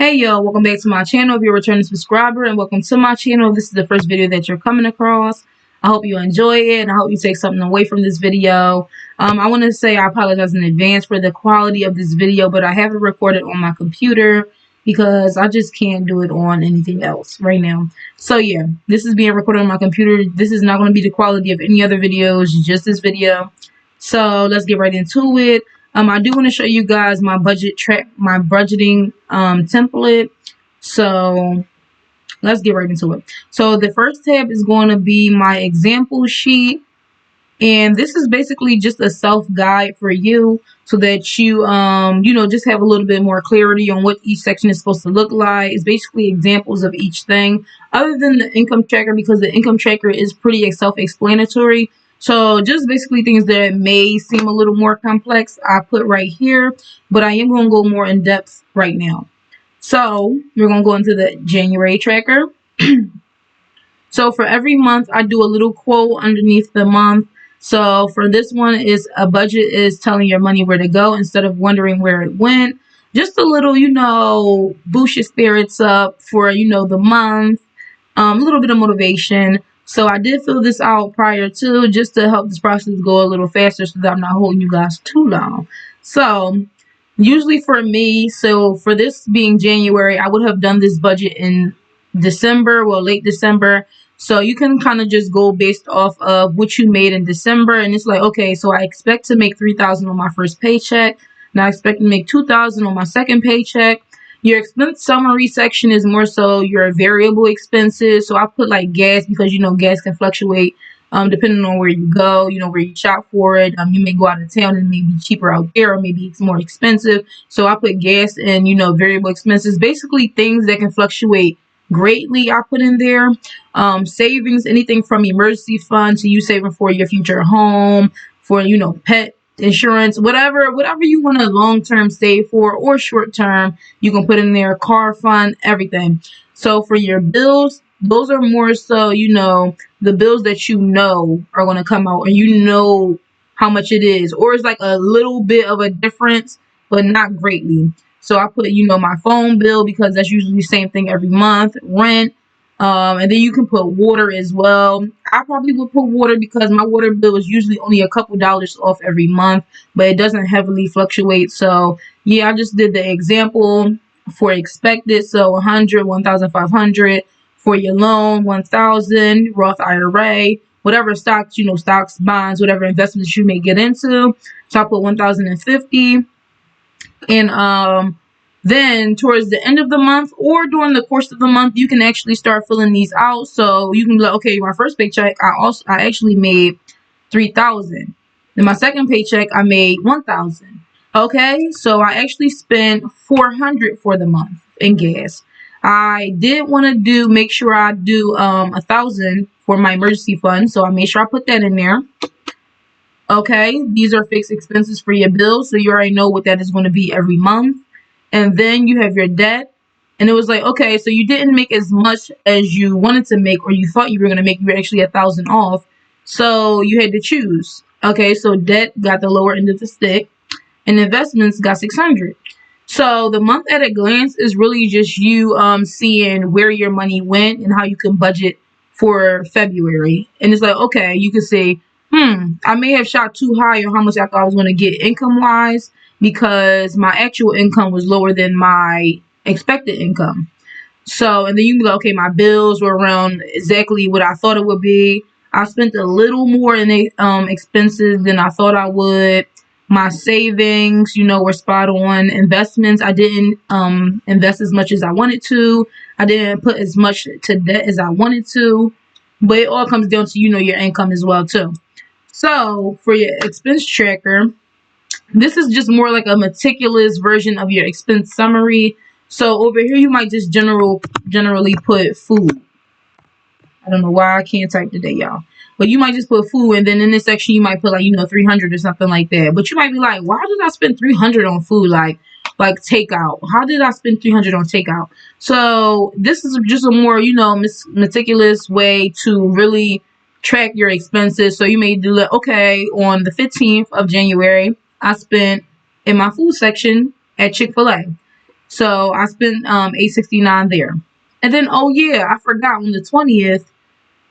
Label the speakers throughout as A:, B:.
A: Hey yo, welcome back to my channel if you're a returning subscriber, and welcome to my channel. This is the first video that you're coming across. I hope you enjoy it and I hope you take something away from this video. I want to say I apologize in advance for the quality of this video, but I have it recorded on my computer because I just can't do it on anything else right now. So yeah, this is being recorded on my computer. This is not going to be the quality of any other videos, just this video. So let's get right into it. I do want to show you guys my budgeting template. So let's get right into it. So the first tab is going to be my example sheet, and this is basically just a self-guide for you so that you just have a little bit more clarity on what each section is supposed to look like. It's basically examples of each thing other than the income tracker, because the income tracker is pretty self-explanatory. So just basically things that may seem a little more complex, I put right here, but I am going to go more in depth right now. So we're going to go into the January tracker. So for every month, I do a little quote underneath the month. So for this one, is a budget is telling your money where to go instead of wondering where it went. Just a little, boost your spirits up for, the month. A little bit of motivation. So I did fill this out prior to, just to help this process go a little faster so that I'm not holding you guys too long. So usually for me, so for this being January, I would have done this budget in December, well, late December. So you can kind of just go based off of what you made in December. And it's like, okay, so I expect to make $3,000 on my first paycheck. Now I expect to make $2,000 on my second paycheck. Your expense summary section is more so your variable expenses. So I put like gas, because gas can fluctuate depending on where you go, where you shop for it. You may go out of town and it may be cheaper out there, or maybe it's more expensive. So I put gas and variable expenses, basically things that can fluctuate greatly. I put in there savings, anything from emergency fund to you saving for your future home, for pet insurance, whatever you want to long-term save for, or short-term, you can put in there, car fund, everything. So for your bills, those are more so, the bills that are going to come out, and how much it is, or it's like a little bit of a difference, but not greatly. So I put, my phone bill, because that's usually the same thing every month, rent. And then you can put water as well. I probably would put water because my water bill is usually only a couple dollars off every month, but it doesn't heavily fluctuate. So yeah, I just did the example for expected. So 100, 1,500 for your loan, 1,000 Roth IRA, whatever stocks, stocks, bonds, whatever investments you may get into. So I put 1,050, and then towards the end of the month or during the course of the month, you can actually start filling these out. So you can be like, okay, my first paycheck, I actually made 3,000. Then my second paycheck, I made 1,000. Okay, so I actually spent 400 for the month in gas. I did want to make sure I do 1,000 for my emergency fund, so I made sure I put that in there. Okay, these are fixed expenses for your bills, so you already know what that is going to be every month. And then you have your debt, and it was like, okay, so you didn't make as much as you wanted to make, or you thought you were going to make. You were actually 1,000 off, so you had to choose. Okay, so debt got the lower end of the stick, and investments got 600. So the month at a glance is really just you seeing where your money went and how you can budget for February. And it's like, okay, you can say, I may have shot too high on how much I thought I was going to get income wise, because my actual income was lower than my expected income. So, and then you can be like, okay, my bills were around exactly what I thought it would be. I spent a little more in expenses than I thought I would. My savings, were spot on. Investments, I didn't invest as much as I wanted to. I didn't put as much to debt as I wanted to. But it all comes down to, your income as well, too. So for your expense tracker, this is just more like a meticulous version of your expense summary. So over here, you might just generally put food. I don't know why I can't type today, y'all. But you might just put food, and then in this section, you might put like, 300 or something like that. But you might be like, why did I spend 300 on food? Like takeout. How did I spend 300 on takeout? So this is just a more, meticulous way to really track your expenses. So you may do that. Okay, on the 15th of January, I spent in my food section at Chick-fil-A. So I spent $869 there. And then, oh yeah, I forgot, on the 20th,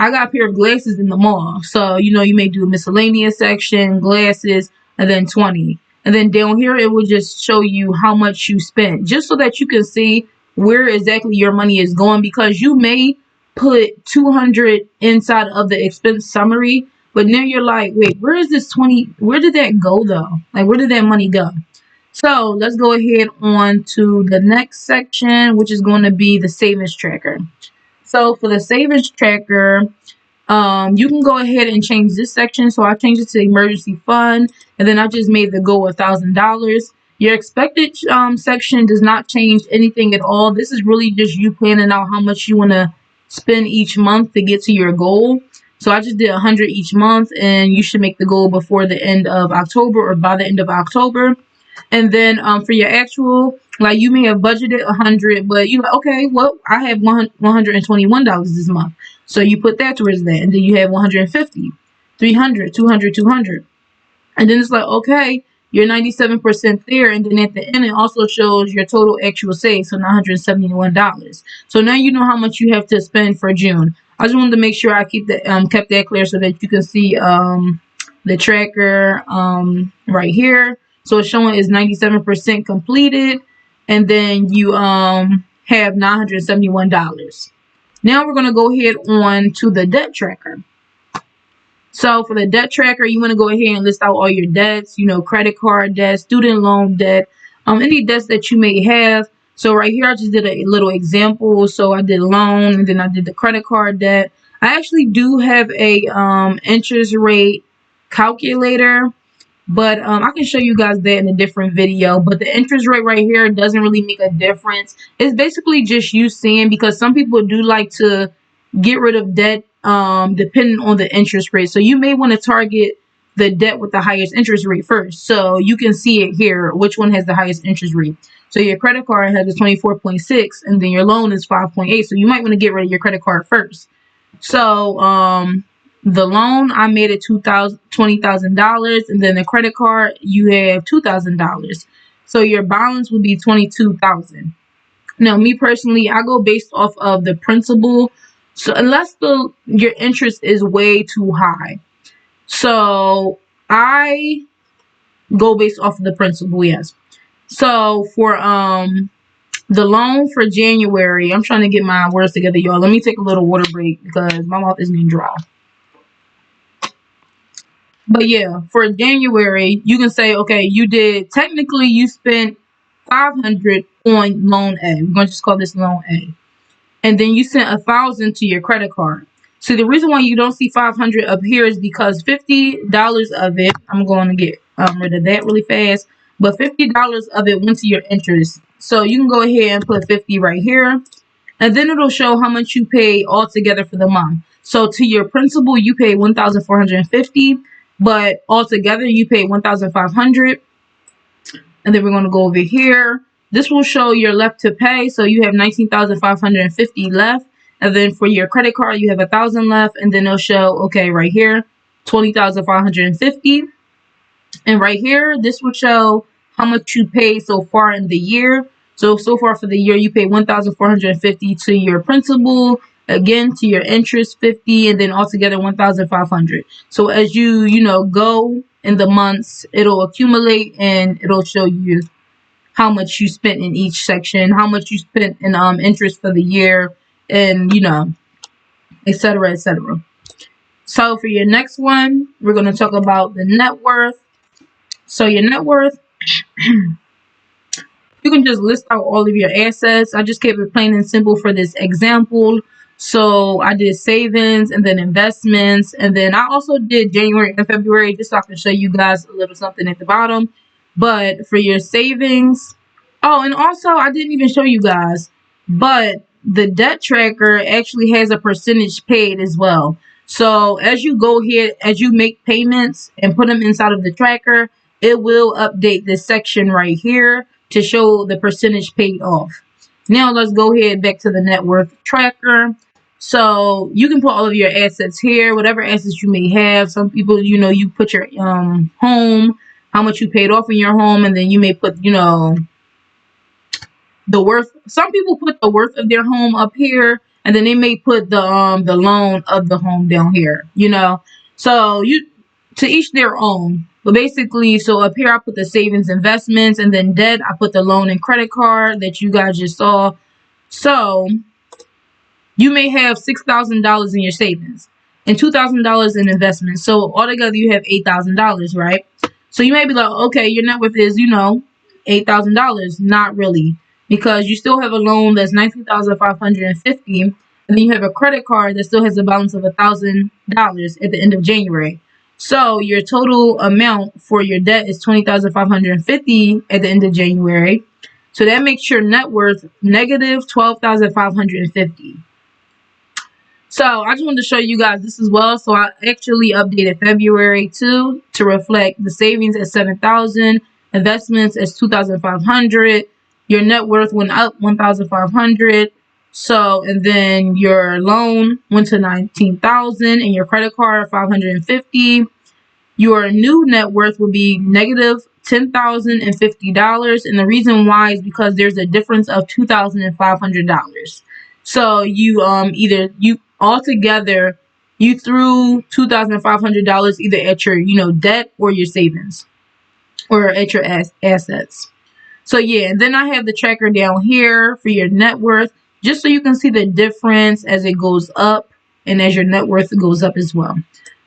A: I got a pair of glasses in the mall. So, you may do a miscellaneous section, glasses, and then 20. And then down here, it will just show you how much you spent, just so that you can see where exactly your money is going, because you may put 200 inside of the expense summary, but now you're like, wait, where is this 20? Where did that go though? Like, where did that money go? So let's go ahead on to the next section, which is going to be the savings tracker. So for the savings tracker, you can go ahead and change this section. So I changed it to emergency fund, and then I just made the goal $1,000. Your expected section does not change anything at all. This is really just you planning out how much you want to spend each month to get to your goal. So I just did 100 each month, and you should make the goal before the end of October or by the end of October. And then for your actual, like, you may have budgeted 100, but you're like, okay, well, I have $121 this month. So you put that towards that, and then you have 150, 300, 200, 200. And then it's like, okay, you're 97% there. And then at the end, it also shows your total actual save, so $971. So now you know how much you have to spend for June. I just wanted to make sure I kept that clear so that you can see the tracker right here. So it's showing is 97% completed, and then you have $971. Now we're going to go ahead on to the debt tracker. So for the debt tracker, you want to go ahead and list out all your debts, credit card debt, student loan debt, any debts that you may have. So right here, I just did a little example. So I did loan, and then I did the credit card debt. I actually do have a interest rate calculator, but I can show you guys that in a different video. But the interest rate right here doesn't really make a difference. It's basically just you seeing, because some people do like to get rid of debt depending on the interest rate. So you may want to target the debt with the highest interest rate first, so you can see it here which one has the highest interest rate. So your credit card has a 24.6, and then your loan is 5.8. So you might want to get rid of your credit card first. So the loan, I made it $20,000, and then the credit card, you have $2,000. So your balance would be $22,000. Now, me personally, I go based off of the principal. So unless your interest is way too high, so I go based off of the principal. Yes. So for the loan for January, I'm trying to get my words together, y'all. Let me take a little water break because my mouth is getting dry. But yeah, for January, you can say, okay, you spent 500 on loan A. We're going to just call this loan A. And then you sent 1,000 to your credit card. So the reason why you don't see 500 up here is because $50 of it, I'm going to get rid of that really fast, but $50 of it went to your interest. So you can go ahead and put 50 right here, and then it'll show how much you pay altogether for the month. So to your principal, you pay 1,450, but altogether you pay 1,500. And then we're going to go over here. This will show your left to pay. So you have 19,550 left. And then for your credit card, you have 1,000 left. And then it'll show, okay, right here, 20,550. And right here, this will show how much you paid so far in the year. So far for the year, you pay 1,450 to your principal, again to your interest 50, and then altogether 1,500. So as you go in the months, it'll accumulate and it'll show you how much you spent in each section, how much you spent in interest for the year, and etc., etc. So for your next one, we're going to talk about the net worth. So your net worth, you can just list out all of your assets. I just kept it plain and simple for this example. So I did savings and then investments, and then I also did January and February just so I can show you guys a little something at the bottom. But for your savings, oh, and also I didn't even show you guys, but the debt tracker actually has a percentage paid as well. So as you go here, as you make payments and put them inside of the tracker, it will update this section right here to show the percentage paid off. Now let's go ahead back to the net worth tracker. So you can put all of your assets here, whatever assets you may have. Some people, you put your home, how much you paid off in your home, and then you may put, the worth. Some people put the worth of their home up here, and then they may put the loan of the home down here. You know, so you to each their own. But basically, so up here I put the savings, investments, and then debt I put the loan and credit card that you guys just saw. So you may have $6,000 in your savings and $2,000 in investments. So altogether you have $8,000, right? So you may be like, okay, your net worth is, $8,000. Not really, because you still have a loan that's 19,550, and then you have a credit card that still has a balance of $1,000 at the end of January. So your total amount for your debt is 20,550 at the end of January. So that makes your net worth negative 12,550. So I just wanted to show you guys this as well. So I actually updated February too to reflect the savings at 7,000, investments as 2,500. Your net worth went up 1,500. So, and then your loan went to 19,000 and your credit card 550. Your new net worth will be negative $10,050. And the reason why is because there's a difference of $2,500. So you altogether you threw $2,500 either at your debt or your savings or at your assets. So yeah, and then I have the tracker down here for your net worth, just so you can see the difference as it goes up and as your net worth goes up as well.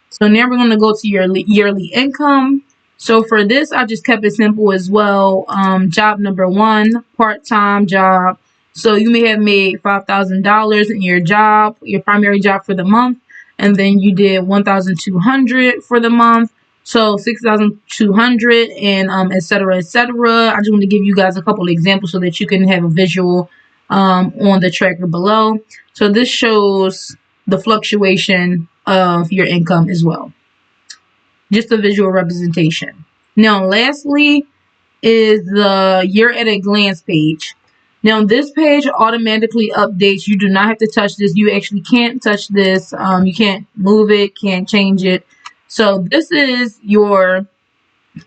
A: So now we're going to go to your yearly income. So for this, I just kept it simple as well. Job number 1, part-time job. So you may have made $5,000 in your job, your primary job for the month, and then you did $1,200 for the month. So $6,200 and et cetera, et cetera. I just want to give you guys a couple of examples so that you can have a visual on the tracker below. So this shows the fluctuation of your income as well. Just a visual representation. Now, lastly is the year at a glance page. Now, this page automatically updates. You do not have to touch this. You actually can't touch this. You can't move it, can't change it. So this is your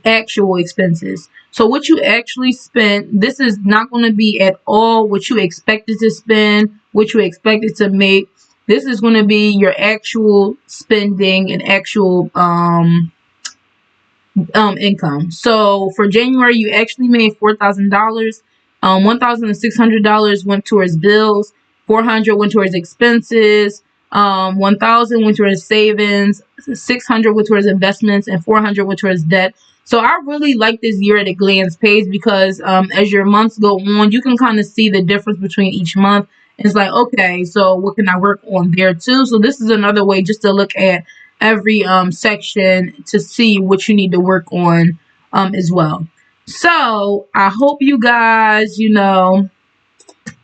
A: actual expenses. So what you actually spent, this is not going to be at all what you expected to spend, what you expected to make. This is going to be your actual spending and actual income. So for January, you actually made $4,000. $1,600 went towards bills. $400 went towards expenses. $1,000 went towards savings. $600 went towards investments, and $400 went towards debt. So I really like this year at a glance page because as your months go on, you can kind of see the difference between each month. It's like, okay, so what can I work on there too? So this is another way just to look at every section to see what you need to work on as well. So I hope you guys,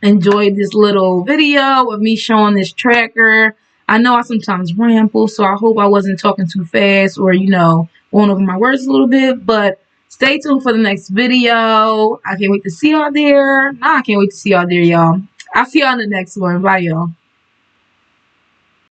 A: enjoyed this little video of me showing this tracker. I know I sometimes ramble, so I hope I wasn't talking too fast or, going over my words a little bit. But stay tuned for the next video. I can't wait to see y'all there. I can't wait to see y'all there, y'all. I'll see y'all in the next one. Bye, y'all.